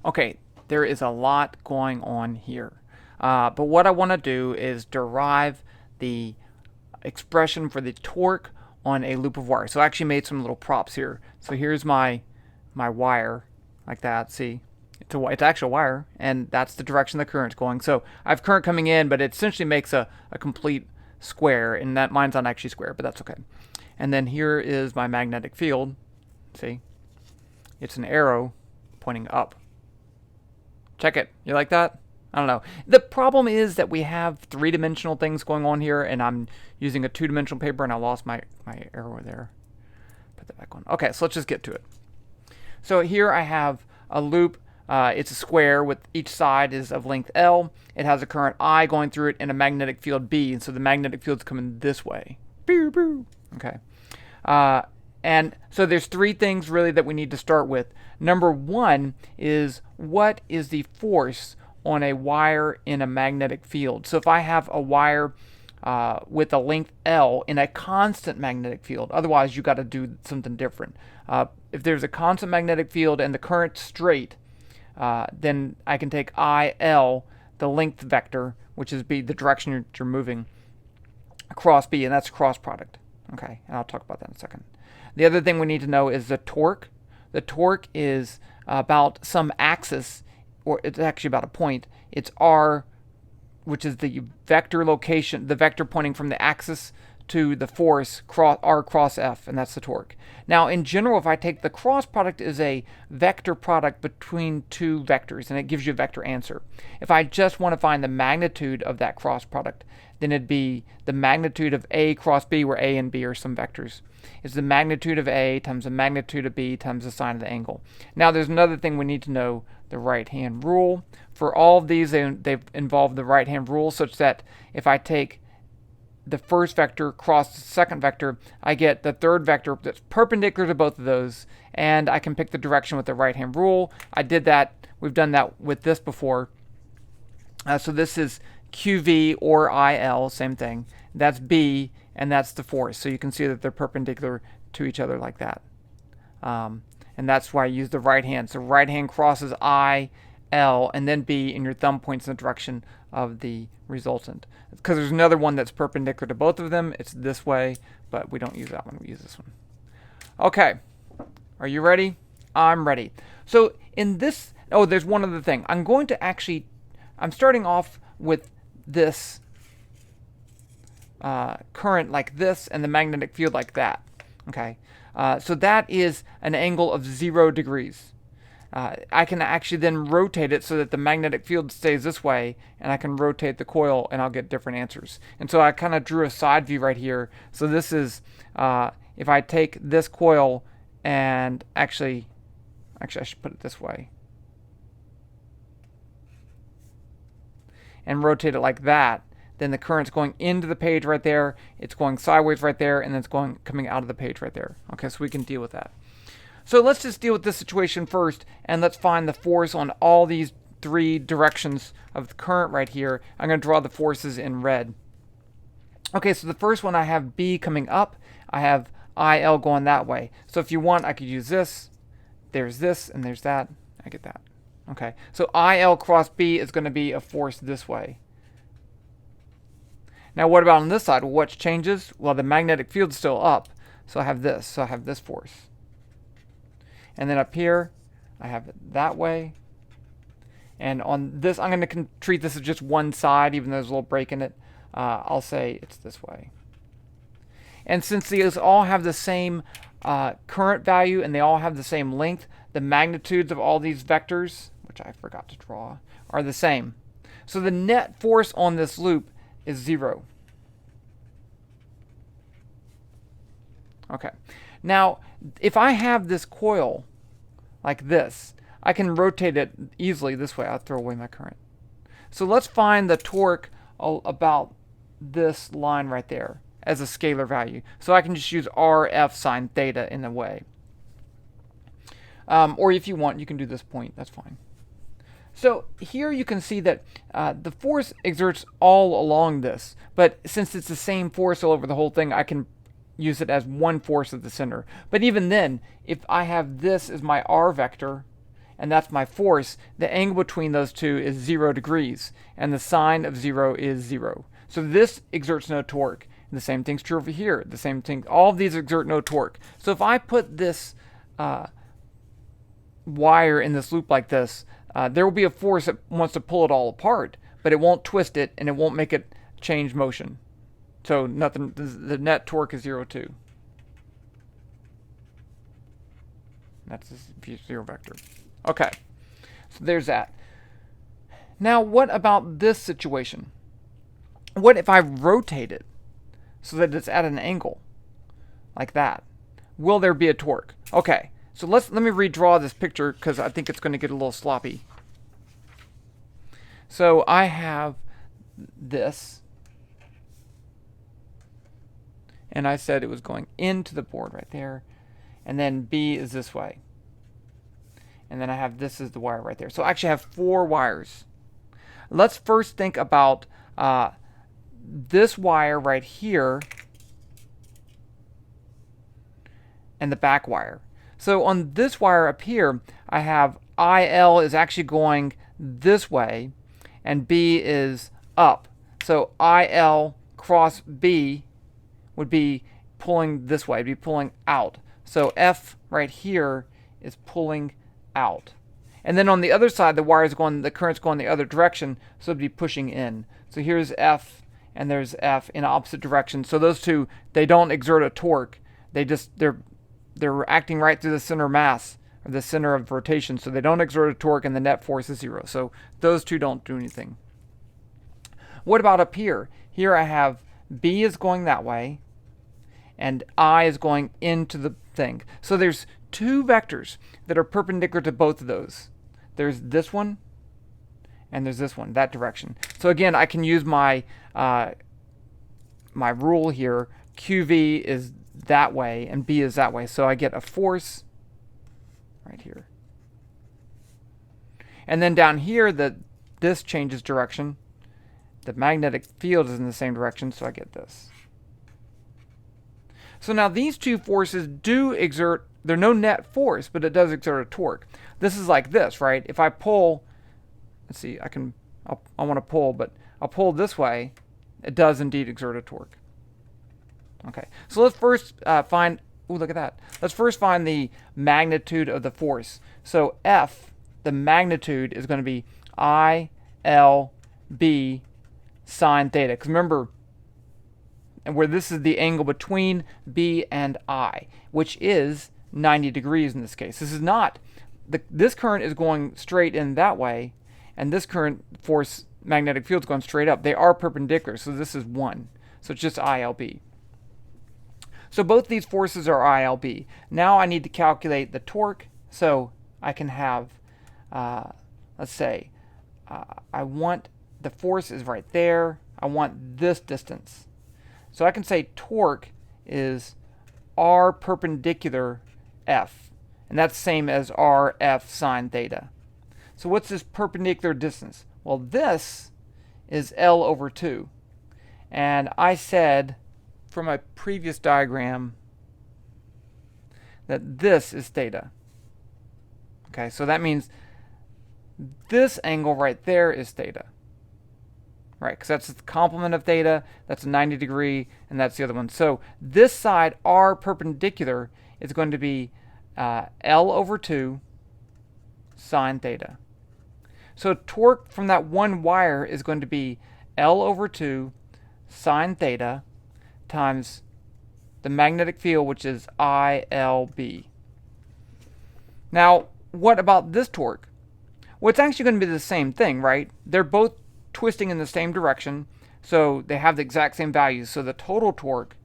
Okay, there is a lot going on here. But what I want to do is derive the expression for the torque on a loop of wire. So I actually made some little props here. So here's my wire, like that. See, it's actual wire, and that's the direction the current's going. So I have current coming in, but it essentially makes a complete square, and that mine's not actually square, but that's okay. And then here is my magnetic field. See, it's an arrow pointing up. Check it. You like that? I don't know. The problem is that we have three-dimensional things going on here, and I'm using a two-dimensional paper, and I lost my arrow there. Put that back on. Okay, so let's just get to it. So here I have a loop. It's a square with each side is of length L. It has a current I going through it and a magnetic field B, and so the magnetic field's coming this way. Boo, boo. Okay. And so there's three things really that we need to start with. Number one is, what is the force on a wire in a magnetic field? So if I have a wire with a length L in a constant magnetic field, otherwise you got to do something different. If there's a constant magnetic field and the current's straight, then I can take IL, the length vector, which is B, the direction you're moving, across B, and that's cross product. Okay, and I'll talk about that in a second. The other thing we need to know is the torque. The torque is about some axis, or it's actually about a point. It's R, which is the vector location, the vector pointing from the axis to the force, R cross F, and that's the torque. Now, in general, if I take the cross product is a vector product between two vectors, and it gives you a vector answer. If I just want to find the magnitude of that cross product, then it'd be the magnitude of A cross B, where A and B are some vectors. It's the magnitude of A times the magnitude of B times the sine of the angle. Now, there's another thing we need to know, the right-hand rule. For all of these, they've involved the right-hand rule, such that if I take the first vector cross the second vector, I get the third vector that's perpendicular to both of those, and I can pick the direction with the right-hand rule. I did that. We've done that with this before. So this is QV or IL, same thing. That's B, and that's the force. So you can see that they're perpendicular to each other like that. And that's why I use the right hand. So right hand crosses I, L, and then B, and your thumb points in the direction of the resultant. Because there's another one that's perpendicular to both of them. It's this way, but we don't use that one. We use this one. Okay. Are you ready? I'm ready. So in this, oh, there's one other thing. I'm starting off with this current like this and the magnetic field like that. Okay. So that is an angle of 0 degrees. I can actually then rotate it so that the magnetic field stays this way, and I can rotate the coil and I'll get different answers. And so I kind of drew a side view right here. So this is, if I take this coil and actually I should put it this way and rotate it like that, then the current's going into the page right there, it's going sideways right there, and then it's coming out of the page right there. Okay, so we can deal with that. So let's just deal with this situation first, and let's find the force on all these three directions of the current right here. I'm going to draw the forces in red. Okay, so the first one, I have B coming up. I have IL going that way. So if you want, I could use this. There's this, and there's that. I get that. Okay, so IL cross B is going to be a force this way. Now what about on this side? Well, what changes? Well, the magnetic field's still up. So I have this. So I have this force. And then up here, I have it that way. And on this, I'm going to treat this as just one side, even though there's a little break in it. I'll say it's this way. And since these all have the same current value and they all have the same length, the magnitudes of all these vectors, which I forgot to draw, are the same. So the net force on this loop is 0. Okay. Now, if I have this coil like this, I can rotate it easily this way. I'll throw away my current. So let's find the torque about this line right there as a scalar value. So I can just use RF sine theta in a way. Or if you want, you can do this point. That's fine. So here you can see that the force exerts all along this. But since it's the same force all over the whole thing, I can use it as one force at the center. But even then, if I have this as my R vector, and that's my force, the angle between those two is 0 degrees, and the sine of 0 is 0. So this exerts no torque. The same thing's true over here. The same thing, all of these exert no torque. So if I put this wire in this loop like this, there will be a force that wants to pull it all apart, but it won't twist it and it won't make it change motion. So nothing. The net torque is 0 too. That's the zero vector. Okay, so there's that. Now what about this situation? What if I rotate it so that it's at an angle like that? Will there be a torque? Okay, so let me redraw this picture because I think it's going to get a little sloppy. So I have this, and I said it was going into the board right there, and then B is this way, and then I have this is the wire right there. So I actually have 4 wires. Let's first think about this wire right here and the back wire. So on this wire up here, I have IL is actually going this way, and B is up. So IL cross B would be pulling this way, it'd be pulling out. So F right here is pulling out. And then on the other side, the current's going the other direction, so it'd be pushing in. So here's F, and there's F in opposite direction. So those two, they don't exert a torque. They're acting right through the center of mass, or the center of rotation, so they don't exert a torque, and the net force is 0. So those two don't do anything. What about up here? Here I have B is going that way, and I is going into the thing. So there's 2 vectors that are perpendicular to both of those. There's this one, and there's this one, that direction. So again, I can use my my rule here. QV is that way, and B is that way. So I get a force right here. And then down here, this changes direction. The magnetic field is in the same direction, so I get this. So now these 2 forces do exert, they're no net force, but it does exert a torque. This is like this, right? If I pull, let's see, I want to pull, but I'll pull this way, it does indeed exert a torque. Okay, so let's first find, ooh, look at that. Let's first find the magnitude of the force. So F, the magnitude, is going to be ILB sine theta. Because remember, and where this is the angle between B and I, which is 90 degrees in this case. This is not, this current is going straight in that way, and this current force magnetic field is going straight up. They are perpendicular, so this is 1. So it's just ILB. So both these forces are ILB. Now I need to calculate the torque, so I can have, let's say, I want, the force is right there. I want this distance. So I can say torque is R perpendicular F, and that's the same as RF sine theta. So what's this perpendicular distance? Well, this is L over 2. And I said from my previous diagram that this is theta. Okay, so that means this angle right there is theta. Right, because that's the complement of theta, that's a 90 degree, and that's the other one. So this side, R perpendicular, is going to be L over 2 sine theta. So torque from that one wire is going to be L over 2 sine theta times the magnetic field, which is ILB. Now, what about this torque? Well, it's actually going to be the same thing, right? They're both twisting in the same direction, so they have the exact same values. So the total torque,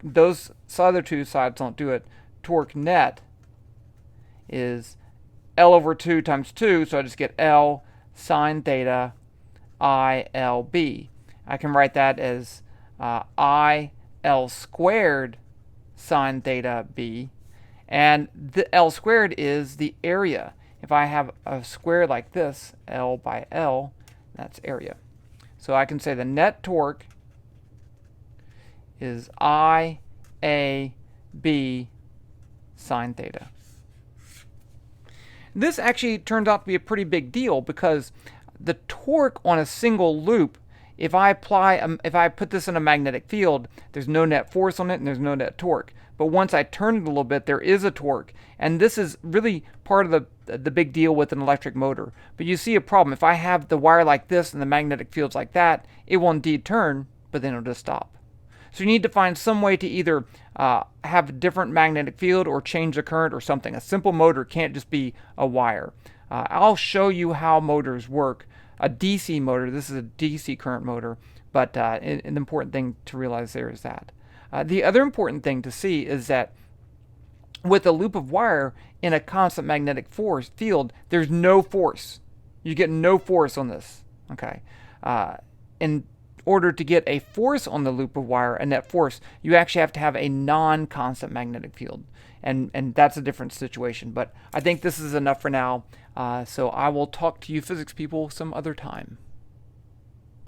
those other 2 sides don't do it, torque net is L over 2 times 2, so I just get L sine theta ILB. I can write that as IL squared sine theta B, and the L squared is the area. If I have a square like this, L by L, that's area. So I can say the net torque is IAB sine theta. This actually turns out to be a pretty big deal because the torque on a single loop, if I put this in a magnetic field, there's no net force on it and there's no net torque. But once I turn it a little bit, there is a torque. And this is really part of the big deal with an electric motor. But you see a problem. If I have the wire like this and the magnetic field's like that, it will indeed turn, but then it'll just stop. So you need to find some way to either have a different magnetic field or change the current or something. A simple motor can't just be a wire. I'll show you how motors work. A DC motor, this is a DC current motor, but an important thing to realize there is that. The other important thing to see is that with a loop of wire in a constant magnetic force field, there's no force. You get no force on this. Okay. In order to get a force on the loop of wire, a net force, you actually have to have a non-constant magnetic field. And that's a different situation. But I think this is enough for now. So I will talk to you physics people some other time.